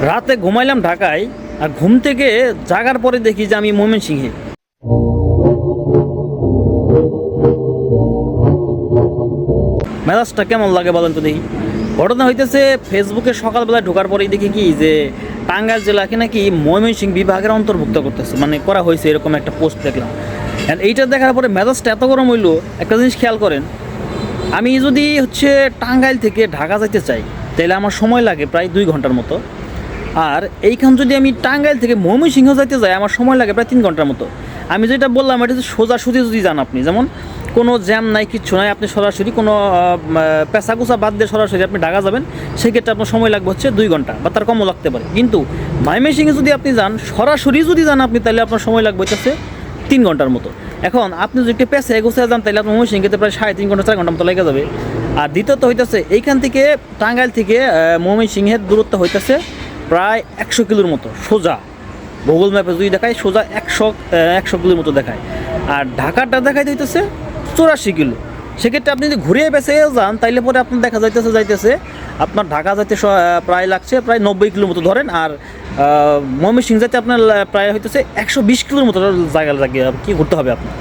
রাতে ঘুমাইলাম ঢাকায়, আর ঘুম থেকে জাগার পরে দেখি যে আমি ময়মনসিংহে। মেজাজটা কেমন লাগে বলেন তো দেখি। ঘটনা হইতেছে, ফেসবুকে সকালবেলায় ঢোকার পরেই দেখি কি যে টাঙ্গাইল জেলাকে নাকি ময়মনসিংহ বিভাগের অন্তর্ভুক্ত করতেছে, মানে করা হয়েছে, এরকম একটা পোস্ট দেখলাম। অ্যান্ড এইটা দেখার পরে মেজাজটা এত গরম হইলো। একটা জিনিস খেয়াল করেন, আমি যদি টাঙ্গাইল থেকে ঢাকা যাইতে চাই তাহলে আমার সময় লাগে প্রায় 2 ঘন্টার মতো। আর এইখান যদি আমি টাঙ্গাইল থেকে ময়মনসিংহ যাইতে যাই আমার সময় লাগে প্রায় 3 ঘন্টার মতো। আমি যেটা বললাম এটা হচ্ছে সোজাসুজি যদি যান আপনি, যেমন কোনো জ্যাম নাই, কিচ্ছু নাই, আপনি সরাসরি কোনো পেঁচাকুচা বাদ দিয়ে সরাসরি আপনি ঢাকা যাবেন, সেক্ষেত্রে আপনার সময় লাগবে হচ্ছে 2 ঘন্টা বা তার কমও লাগতে পারে। কিন্তু ময়মনসিংহে যদি আপনি যান, সরাসরি যদি যান আপনি, তাহলে আপনার সময় লাগবে হচ্ছে 3 ঘন্টার মতো। এখন আপনি যদি একটু পেঁচে গোছায় যান তাহলে আপনার ময়মনসিংহেতে প্রায় 3.5 ঘন্টা 4 ঘন্টার মতো লেগে যাবে। আর দ্বিতীয়ত হইতেছে এইখান থেকে টাঙ্গাইল থেকে ময়মনসিংহের দূরত্ব হইতেছে প্রায় 100 কিলোর মতো সোজা। গুগল ম্যাপে যদি দেখায় সোজা 100 কিলোর মতো দেখায়। আর ঢাকাটা দেখাইতে হইতেছে 84 কিলো। সেক্ষেত্রে আপনি যদি ঘুরিয়ে বেছে যান তাইলে পরে আপনার দেখা যাইতেছে আপনার ঢাকা যাইতে প্রায় লাগছে প্রায় 90 কিলোর মতো ধরেন। আর ময়মনসিংহ যাইতে আপনার প্রায় হইতেছে 120 কিলোর মতো জায়গা লাগে কি ঘুরতে হবে আপনার।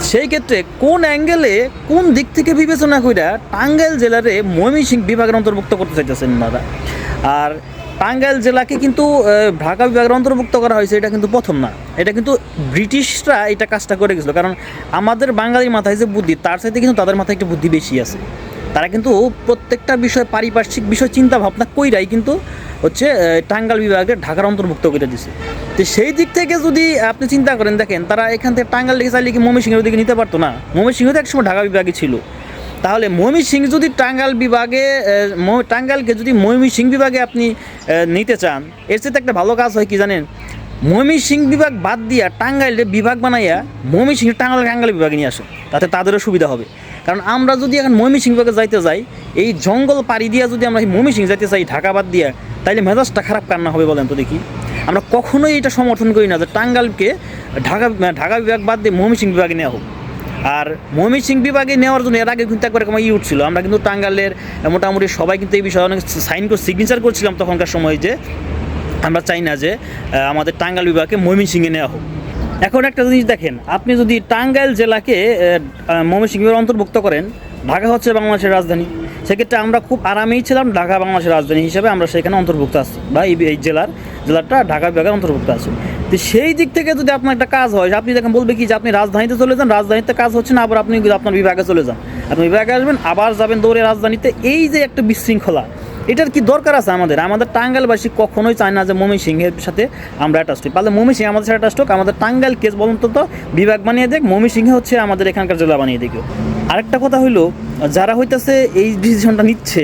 সেই ক্ষেত্রে কোন অ্যাঙ্গেলে কোন দিক থেকে বিবেচনা কইরা টাঙ্গাইল জেলারে ময়মনসিংহ বিভাগের অন্তর্ভুক্ত করতে চাইতেছেন আপনারা। আর টাঙ্গাইল জেলাকে কিন্তু ঢাকা বিভাগের অন্তর্ভুক্ত করা হয়েছে, এটা কিন্তু প্রথম না, এটা কিন্তু ব্রিটিশরা এটা কাজটা করে গেছিলো। কারণ আমাদের বাঙালির মাথায় যে বুদ্ধি, তার সাথে কিন্তু তাদের মাথায় একটু বুদ্ধি বেশি আছে। তারা কিন্তু প্রত্যেকটা বিষয়, পারিপার্শ্বিক বিষয় চিন্তা ভাবনা কইরাই কিন্তু টাঙ্গাইল বিভাগে ঢাকার অন্তর্ভুক্ত করে দিছে। তো সেই দিক থেকে যদি আপনি চিন্তা করেন, দেখেন তারা এখান থেকে টাঙ্গাইল দিকে চাইলে কি ময়মনসিংহের দিকে নিতে পারতো না? ময়মনসিংহ তো একসময় ঢাকা বিভাগে ছিল। তাহলে ময়মনসিংহ যদি টাঙ্গাইল বিভাগে, টাঙ্গাইলকে যদি ময়মনসিংহ বিভাগে আপনি নিতে চান, এর সাথে একটা ভালো কাজ হয় কি জানেন? ময়মনসিংহ বিভাগ বাদ দিয়া টাঙ্গাইলের বিভাগ বানাইয়া ময়মনসিংহ টাঙ্গাইল বিভাগে নিয়ে আসে, তাতে তাদেরও সুবিধা হবে। কারণ আমরা যদি এখন ময়মনসিংহ বিভাগে যাইতে যাই, এই জঙ্গল পাড়ি দিয়া যদি আমরা ময়মনসিংহ যাইতে চাই ঢাকা বাদ দিয়া, তাইলে মেজাজটা খারাপ কান্না হবে বলেন তো দেখি। আমরা কখনোই এটা সমর্থন করি না যে টাঙ্গাইলকে ঢাকা বিভাগ বাদ দিয়ে ময়মনসিংহ বিভাগে নেওয়া হোক। আর ময়মনসিংহ বিভাগে নেওয়ার জন্য এর আগে কিন্তু একবার এরকম উঠছিল, আমরা কিন্তু টাঙ্গাইলের মোটামুটি সবাই কিন্তু এই বিষয়ে অনেক সিগনেচার করছিলাম তখনকার সময়, যে আমরা চাই না যে আমাদের টাঙ্গাইল বিভাগকে ময়মনসিংহে নেওয়া হোক। এখন একটা জিনিস দেখেন, আপনি যদি টাঙ্গাইল জেলাকে ময়মনসিংহের অন্তর্ভুক্ত করেন, ঢাকা হচ্ছে বাংলাদেশের রাজধানী, সেক্ষেত্রে আমরা খুব আরামেই ছিলাম ঢাকা বাংলাদেশের রাজধানী হিসেবে আমরা সেখানে অন্তর্ভুক্ত আছি, বা এই জেলাটা ঢাকা বিভাগের অন্তর্ভুক্ত আছে। তো সেই দিক থেকে যদি আপনার একটা কাজ হয়, আপনি দেখেন বলবে কি যে আপনি রাজধানীতে চলে যান, রাজধানীতে কাজ হচ্ছে না, আবার আপনি আপনার বিভাগে চলে যান, আপনি বিভাগে আসবেন, আবার যাবেন দৌড়ে রাজধানীতে। এই যে একটা বিশৃঙ্খলা, এটার কি দরকার আছে? আমাদের টাঙ্গাইলবাসী কখনোই চায় না যে ময়মনসিংহের সাথে আমরা অ্যাটাচড হই। পারলে ময়মনসিংহ আমাদের সাথে অ্যাটাচড হোক, আমাদের টাঙ্গাইল কেস বলুন তো বিভাগ বানিয়ে দেখ, ময়মনসিংহে আমাদের এখানকার জেলা বানিয়ে দেখ। আরেকটা কথা হইলো, যারা এই ডিসিশনটা নিচ্ছে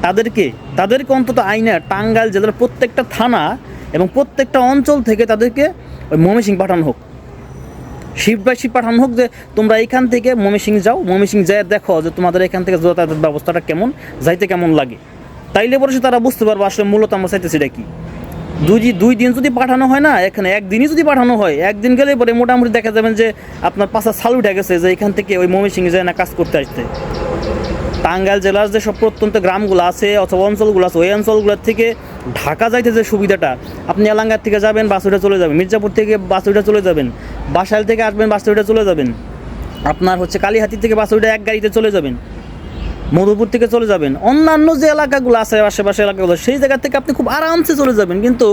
তাদেরকে অন্তত আইনে টাঙ্গাইল জেলার প্রত্যেকটা থানা এবং প্রত্যেকটা অঞ্চল থেকে তাদেরকে ওই ময়মনসিংহ পাঠানো হোক, শিফট বাই শিফট পাঠানো হোক, যে তোমরা এইখান থেকে ময়মনসিংহ যাও, ময়মনসিংহ যায় দেখো যে তোমাদের এখান থেকে যাতায়াতের ব্যবস্থাটা কেমন, যাইতে কেমন লাগে। তাইলে পরে তারা বুঝতে পারবো আসলে মূলত আমরা চাইতেছি এটা কি। 2 দিন যদি পাঠানো হয় না, এখানে একদিনই যদি পাঠানো হয়, একদিন গেলে পরে মোটামুটি দেখা যাবেন যে আপনার পাশা সাল উঠে গেছে যে এখান থেকে ওই ময়মনসিংহ যায় না কাজ করতে আসতে। টাঙ্গাইল জেলার যে সব প্রত্যন্ত গ্রামগুলো আছে অথবা অঞ্চলগুলো আছে, ওই অঞ্চলগুলোর থেকে ঢাকা যাইতে যে সুবিধাটা, আপনি এলাঙ্গার থেকে যাবেন বাস উঠে চলে যাবেন, মির্জাপুর থেকে বাস উঠে চলে যাবেন, বাসাইল থেকে আসবেন বাস উঠে চলে যাবেন, আপনার কালীহাতি থেকে বাস উঠে এক গাড়িতে চলে যাবেন, মধুপুর থেকে চলে যাবেন, অন্যান্য যে এলাকাগুলো আছে আশেপাশে এলাকাগুলো, সেই জায়গা থেকে আপনি খুব আরামসে চলে যাবেন। কিন্তু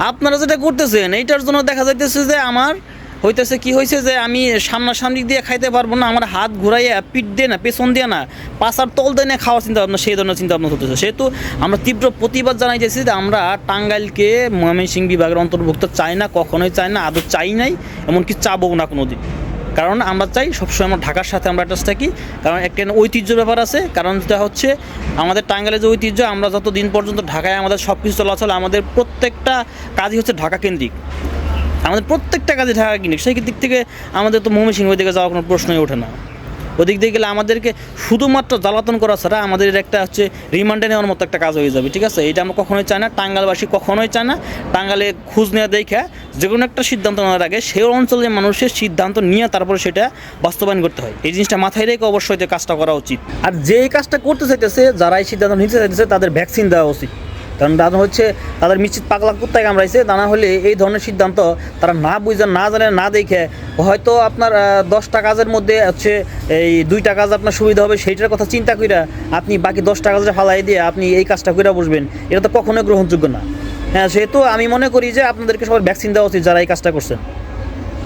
আপনারা যেটা করতেছেন, এইটার জন্য দেখা যাইতেছে যে আমার কি হয়েছে যে আমি সামনাসামনি দিয়ে খাইতে পারবো না, আমার হাত ঘুরাইয়া পিঠ দিয়ে না, পেছন দিয়ে না, পাশার তল দিয়ে না খাওয়ার চিন্তা ভাবনা, সেই ধরনের চিন্তা ভাবনা করতেছে। সেহেতু আমরা তীব্র প্রতিবাদ জানাইতেছি যে আমরা টাঙ্গাইলকে ময়মনসিংহ বিভাগের অন্তর্ভুক্ত চাই না, কখনোই চাই না, আদৌ চাই নাই, এমনকি চাবো না কোনো দিন। কারণ আমরা চাই সবসময় আমরা ঢাকার সাথে আমরা অ্যাটাচ থাকি, কারণ একটা ঐতিহ্য ব্যাপার আছে। কারণ যেটা হচ্ছে আমাদের টাঙ্গাইলের যে ঐতিহ্য, আমরা যত দিন পর্যন্ত ঢাকায় আমাদের সব কিছু চলাচল, আমাদের প্রত্যেকটা কাজই হচ্ছে ঢাকা কেন্দ্রিক, আমাদের প্রত্যেকটা কাজে ঢাকা কেন্দ্রিক। সেই দিক থেকে আমাদের তো ময়মনসিংহ ওই দিকে যাওয়ার কোনো প্রশ্নই ওঠে না। ওদিক দিয়ে গেলে আমাদেরকে শুধুমাত্র জ্বালাতন করা ছাড়া আমাদের একটা রিমান্ডে নেওয়ার মতো একটা কাজ হয়ে যাবে, ঠিক আছে? এটা আমরা কখনোই চাই না, টাঙ্গাইলবাসী কখনোই চায় না। টাঙ্গাইলে খোঁজ নেওয়া দেখে যে কোনো একটা সিদ্ধান্ত নেওয়ার আগে সেই অঞ্চলের মানুষের সিদ্ধান্ত নিয়ে তারপরে সেটা বাস্তবায়ন করতে হয়। এই জিনিসটা মাথায় রেখে অবশ্যই কাজটা করা উচিত। আর যেই কাজটা করতে চাইতেছে, যারা এই সিদ্ধান্ত নিতে চাইতেছে, তাদের ভ্যাকসিন দেওয়া উচিত। কারণ তারা হচ্ছে তাদের নিশ্চিত পাগলা কুত্তায় কামড়াইছে, তা না হলে এই ধরনের সিদ্ধান্ত তারা না বুঝে না জানে না দেখে হয়তো আপনার 10টা কাজের মধ্যে হচ্ছে এই 2টা কাজ আপনার সুবিধা হবে সেইটার কথা চিন্তা করে আপনি বাকি 10টা কাজটা ফালাই দিয়ে আপনি এই কাজটা করে বসবেন, এটা তো কখনোই গ্রহণযোগ্য না। হ্যাঁ, সেহেতু আমি মনে করি যে আপনাদেরকে সবার ভ্যাকসিন দেওয়া উচিত যারা এই কাজটা করছেন।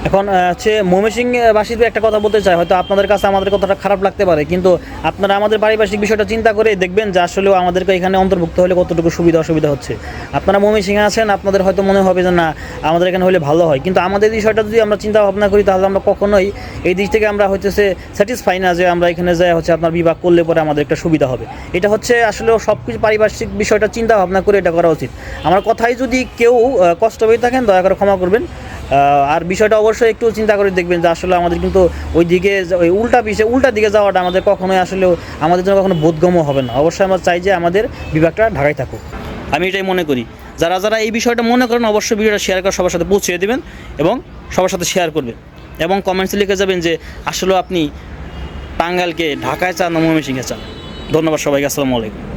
এখন হচ্ছে ময়মনসিংহবাসীর একটা কথা বলতে চাই, হয়তো আপনাদের কাছে আমাদের কথাটা খারাপ লাগতে পারে, কিন্তু আপনারা আমাদের পারিপার্শ্বিক বিষয়টা চিন্তা করে দেখবেন যে আসলেও আমাদেরকে এখানে অন্তর্ভুক্ত হলে কতটুকু সুবিধা অসুবিধা হচ্ছে। আপনারা ময়মনসিংহে আছেন, আপনাদের হয়তো মনে হবে যে না আমাদের এখানে হলে ভালো হয়, কিন্তু আমাদের বিষয়টা যদি আমরা চিন্তা ভাবনা করি তাহলে আমরা কখনোই এই দিক থেকে আমরা হচ্ছে স্যাটিসফাই না যে আমরা এখানে যাই হচ্ছে আপনার বিভাগ করলে পরে আমাদের একটা সুবিধা হবে। এটা হচ্ছে আসলেও সব কিছু পারিপার্শ্বিক বিষয়টা চিন্তা ভাবনা করে এটা করা উচিত। আমার কথাই যদি কেউ কষ্ট পেয়ে থাকেন দয়া করে ক্ষমা করবেন। আর বিষয়টা অবশ্যই একটু চিন্তা করে দেখবেন যে আসলে আমাদের কিন্তু ওই দিকে ওই উল্টা দিকে যাওয়াটা আমাদের কখনোই আসলেও আমাদের জন্য কখনো বোধগম্য হবে না। অবশ্যই আমরা চাই যে আমাদের বিভাগটা ঢাকায় থাকুক, আমি এটাই মনে করি। যারা যারা এই বিষয়টা মনে করেন অবশ্যই ভিডিওটা শেয়ার করে সবার সাথে পৌঁছে দেবেন এবং সবার সাথে শেয়ার করবেন এবং কমেন্টসে লিখে যাবেন যে আসলে আপনি টাঙ্গাইলকে ঢাকায় চান না ময়মনসিংহে চান। ধন্যবাদ সবাইকে, আসসালামু আলাইকুম।